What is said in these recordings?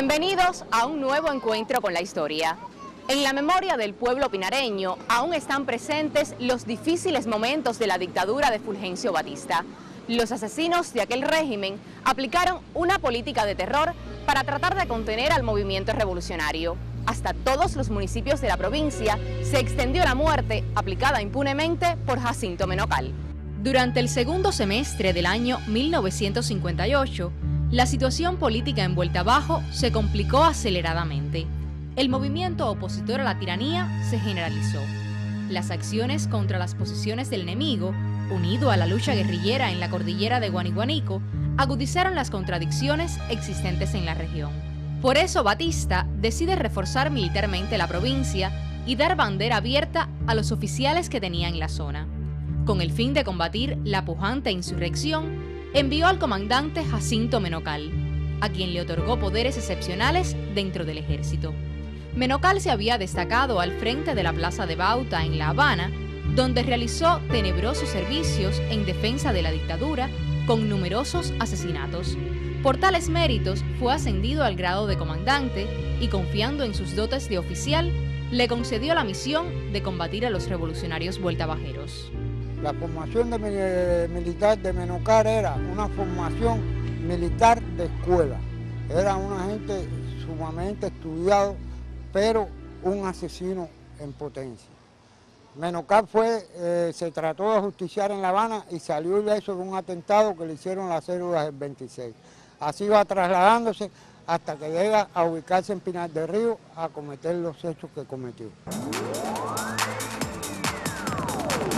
Bienvenidos a un nuevo encuentro con la historia. En la memoria del pueblo pinareño aún están presentes los difíciles momentos de la dictadura de Fulgencio Batista. Los asesinos de aquel régimen aplicaron una política de terror para tratar de contener al movimiento revolucionario. Hasta todos los municipios de la provincia se extendió la muerte aplicada impunemente por Jacinto Menocal. Durante el segundo semestre del año 1958, la situación política en Vuelta Abajo se complicó aceleradamente. El movimiento opositor a la tiranía se generalizó. Las acciones contra las posiciones del enemigo, unido a la lucha guerrillera en la cordillera de Guaniguanico, agudizaron las contradicciones existentes en la región. Por eso Batista decide reforzar militarmente la provincia y dar bandera abierta a los oficiales que tenía en la zona. Con el fin de combatir la pujante insurrección, envió al comandante Jacinto Menocal, a quien le otorgó poderes excepcionales dentro del ejército. Menocal se había destacado al frente de la Plaza de Bauta en La Habana, donde realizó tenebrosos servicios en defensa de la dictadura con numerosos asesinatos. Por tales méritos fue ascendido al grado de comandante y, confiando en sus dotes de oficial, le concedió la misión de combatir a los revolucionarios vueltabajeros. La formación militar de Menocal era una formación militar de escuela. Era una gente sumamente estudiado, pero un asesino en potencia. Menocal se trató de justiciar en La Habana y salió ileso de un atentado que le hicieron las células del 26. Así va trasladándose hasta que llega a ubicarse en Pinar del Río a cometer los hechos que cometió.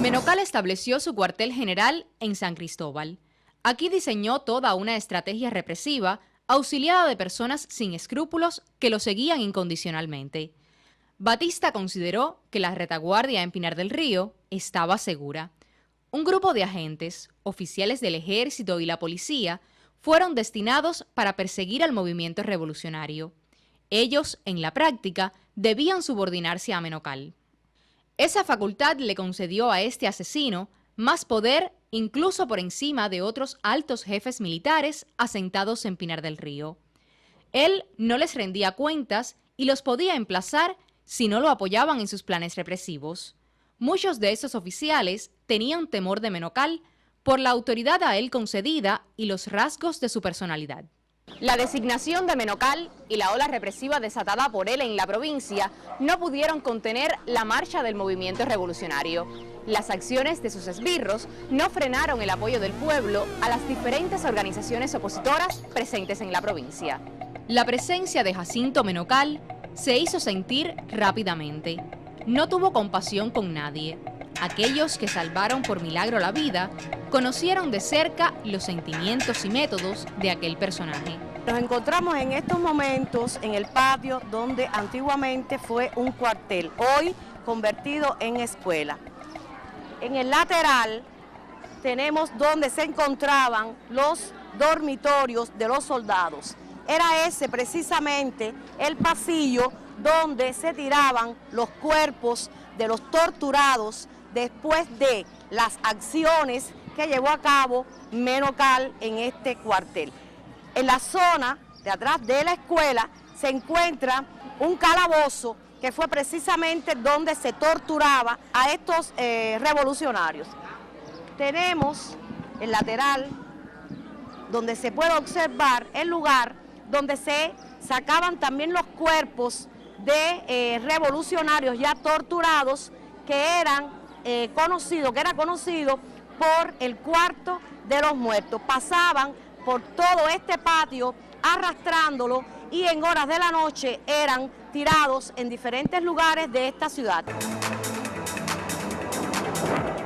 Menocal estableció su cuartel general en San Cristóbal. Aquí diseñó toda una estrategia represiva auxiliada de personas sin escrúpulos que lo seguían incondicionalmente. Batista consideró que la retaguardia en Pinar del Río estaba segura. Un grupo de agentes, oficiales del ejército y la policía, fueron destinados para perseguir al movimiento revolucionario. Ellos, en la práctica, debían subordinarse a Menocal. Esa facultad le concedió a este asesino más poder incluso por encima de otros altos jefes militares asentados en Pinar del Río. Él no les rendía cuentas y los podía emplazar si no lo apoyaban en sus planes represivos. Muchos de esos oficiales tenían temor de Menocal por la autoridad a él concedida y los rasgos de su personalidad. La designación de Menocal y la ola represiva desatada por él en la provincia no pudieron contener la marcha del movimiento revolucionario. Las acciones de sus esbirros no frenaron el apoyo del pueblo a las diferentes organizaciones opositoras presentes en la provincia. La presencia de Jacinto Menocal se hizo sentir rápidamente. No tuvo compasión con nadie. Aquellos que salvaron por milagro la vida conocieron de cerca los sentimientos y métodos de aquel personaje. Nos encontramos en estos momentos en el patio donde antiguamente fue un cuartel, hoy convertido en escuela. En el lateral tenemos donde se encontraban los dormitorios de los soldados. Era ese precisamente el pasillo donde se tiraban los cuerpos de los torturados después de las acciones que llevó a cabo Menocal en este cuartel. En la zona de atrás de la escuela se encuentra un calabozo que fue precisamente donde se torturaba a estos revolucionarios. Tenemos el lateral donde se puede observar el lugar donde se sacaban también los cuerpos de revolucionarios ya torturados que era conocido por el cuarto de los muertos. Pasaban por todo este patio arrastrándolo y en horas de la noche eran tirados en diferentes lugares de esta ciudad.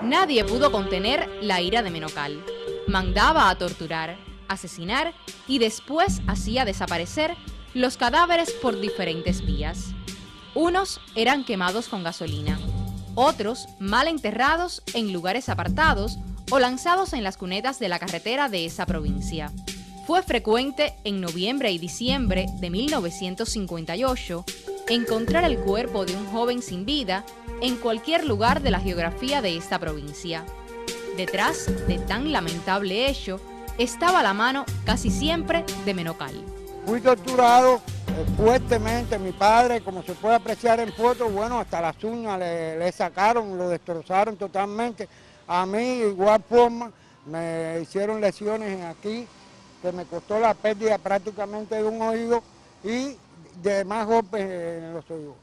Nadie pudo contener la ira de Menocal. Mandaba a torturar, asesinar y después hacía desaparecer los cadáveres por diferentes vías. Unos eran quemados con gasolina, otros mal enterrados en lugares apartados o lanzados en las cunetas de la carretera de esa provincia. Fue frecuente en noviembre y diciembre de 1958 encontrar el cuerpo de un joven sin vida en cualquier lugar de la geografía de esta provincia. Detrás de tan lamentable hecho estaba la mano casi siempre de Menocal. Fui torturado fuertemente. Mi padre, como se puede apreciar en fotos, bueno, hasta las uñas le sacaron, lo destrozaron totalmente. A mí, de igual forma, me hicieron lesiones aquí, que me costó la pérdida prácticamente de un oído y de más golpes en los oídos.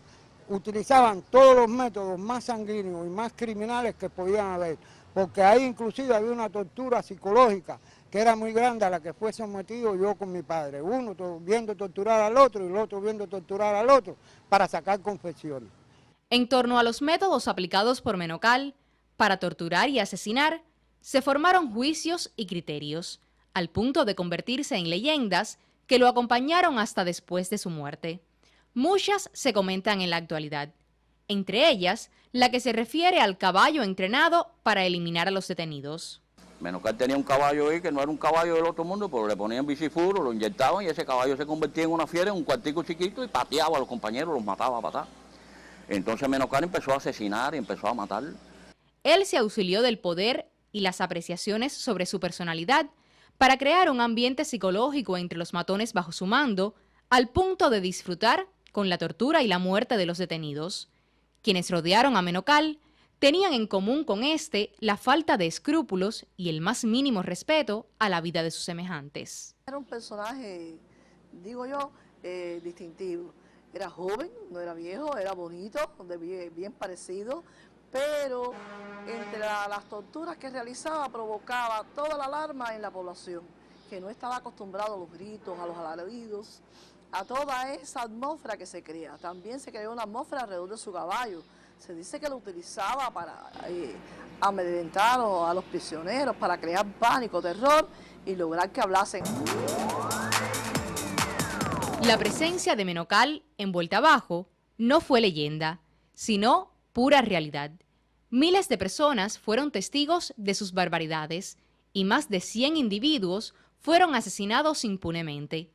Utilizaban todos los métodos más sanguíneos y más criminales que podían haber, porque ahí inclusive había una tortura psicológica que era muy grande a la que fue sometido yo con mi padre, uno viendo torturar al otro y el otro viendo torturar al otro para sacar confesiones. En torno a los métodos aplicados por Menocal para torturar y asesinar, se formaron juicios y criterios, al punto de convertirse en leyendas que lo acompañaron hasta después de su muerte. Muchas se comentan en la actualidad, entre ellas la que se refiere al caballo entrenado para eliminar a los detenidos. Menocal tenía un caballo ahí que no era un caballo del otro mundo, pero le ponían bicifuro, lo inyectaban y ese caballo se convertía en una fiera, en un cuartico chiquito y pateaba a los compañeros, los mataba a patar. Entonces Menocal empezó a asesinar y empezó a matar. Él se auxilió del poder y las apreciaciones sobre su personalidad para crear un ambiente psicológico entre los matones bajo su mando, al punto de disfrutar con la tortura y la muerte de los detenidos. Quienes rodearon a Menocal tenían en común con este la falta de escrúpulos y el más mínimo respeto a la vida de sus semejantes. Era un personaje, digo yo, distintivo. Era joven, no era viejo, era bonito, bien parecido, pero entre las torturas que realizaba provocaba toda la alarma en la población, que no estaba acostumbrado a los gritos, a los alaridos, a toda esa atmósfera que se crea. También se creó una atmósfera alrededor de su caballo. Se dice que lo utilizaba para amedrentar a los prisioneros, para crear pánico, terror y lograr que hablasen. La presencia de Menocal en Vuelta Abajo no fue leyenda, sino pura realidad. Miles de personas fueron testigos de sus barbaridades y más de 100 individuos fueron asesinados impunemente.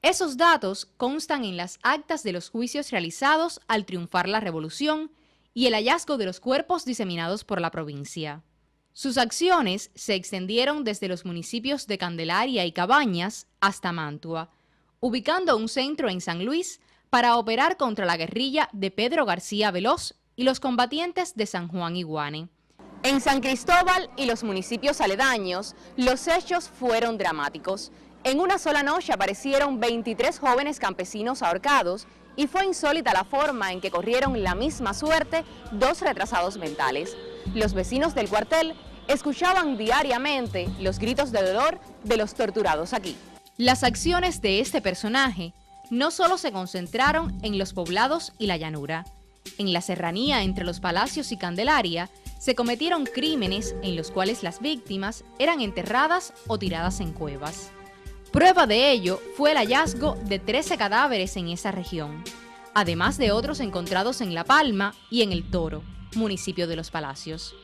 Esos datos constan en las actas de los juicios realizados al triunfar la revolución y el hallazgo de los cuerpos diseminados por la provincia. Sus acciones se extendieron desde los municipios de Candelaria y Cabañas hasta Mantua, ubicando un centro en San Luis para operar contra la guerrilla de Pedro García Veloz y los combatientes de San Juan y Guane. En San Cristóbal y los municipios aledaños, los hechos fueron dramáticos. En una sola noche aparecieron 23 jóvenes campesinos ahorcados y fue insólita la forma en que corrieron la misma suerte dos retrasados mentales. Los vecinos del cuartel escuchaban diariamente los gritos de dolor de los torturados aquí. Las acciones de este personaje no solo se concentraron en los poblados y la llanura. En la serranía entre los Palacios y Candelaria se cometieron crímenes en los cuales las víctimas eran enterradas o tiradas en cuevas. Prueba de ello fue el hallazgo de 13 cadáveres en esa región, además de otros encontrados en La Palma y en El Toro, municipio de Los Palacios.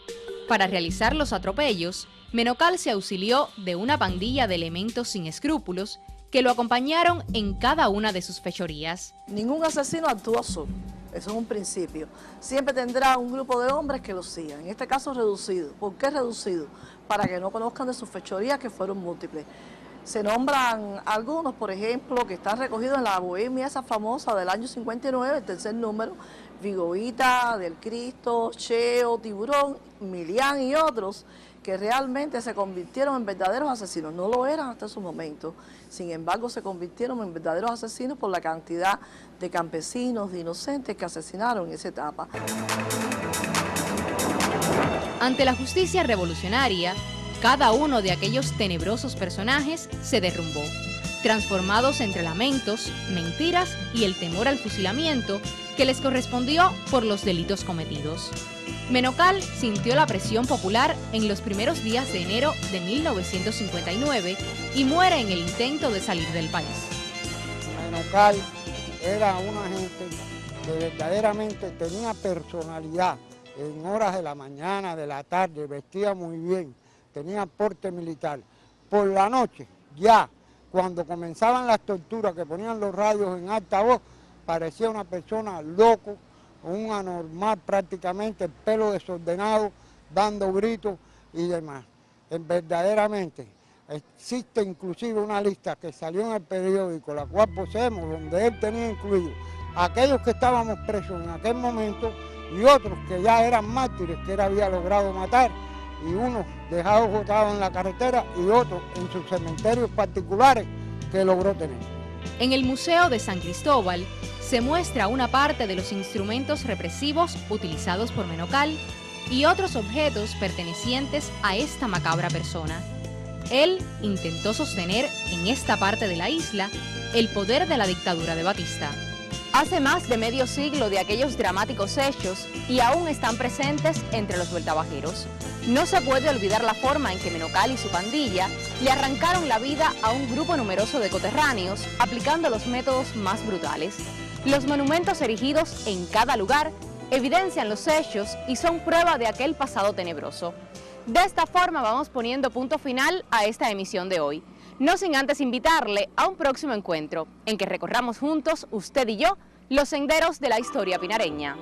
Para realizar los atropellos, Menocal se auxilió de una pandilla de elementos sin escrúpulos que lo acompañaron en cada una de sus fechorías. Ningún asesino actúa solo, eso es un principio. Siempre tendrá un grupo de hombres que lo sigan, en este caso reducido. ¿Por qué reducido? Para que no conozcan de sus fechorías, que fueron múltiples. Se nombran algunos, por ejemplo, que están recogidos en la bohemia esa famosa del año 59, el tercer número, Vigovita, Del Cristo, Cheo, Tiburón, Milián y otros, que realmente se convirtieron en verdaderos asesinos. No lo eran hasta su momento, sin embargo se convirtieron en verdaderos asesinos por la cantidad de campesinos, de inocentes que asesinaron en esa etapa. Ante la justicia revolucionaria, cada uno de aquellos tenebrosos personajes se derrumbó, transformados entre lamentos, mentiras y el temor al fusilamiento que les correspondió por los delitos cometidos. Menocal sintió la presión popular en los primeros días de enero de 1959 y muere en el intento de salir del país. Menocal era una gente que verdaderamente tenía personalidad. En horas de la mañana, de la tarde, vestía muy bien, tenía porte militar. Por la noche, ya, cuando comenzaban las torturas que ponían los radios en alta voz, parecía una persona loco, un anormal prácticamente, el pelo desordenado, dando gritos y demás. Verdaderamente, Existe inclusive una lista que salió en el periódico, la cual poseemos, donde él tenía incluido aquellos que estábamos presos en aquel momento y otros que ya eran mártires que él había logrado matar, y unos dejados botados en la carretera y otros en sus cementerios particulares que logró tener. En el Museo de San Cristóbal se muestra una parte de los instrumentos represivos utilizados por Menocal y otros objetos pertenecientes a esta macabra persona. Él intentó sostener en esta parte de la isla el poder de la dictadura de Batista. Hace más de medio siglo de aquellos dramáticos hechos y aún están presentes entre los vueltabajeros. No se puede olvidar la forma en que Menocal y su pandilla le arrancaron la vida a un grupo numeroso de coterráneos aplicando los métodos más brutales. Los monumentos erigidos en cada lugar evidencian los hechos y son prueba de aquel pasado tenebroso. De esta forma vamos poniendo punto final a esta emisión de hoy, no sin antes invitarle a un próximo encuentro en que recorramos juntos, usted y yo, los senderos de la historia pinareña.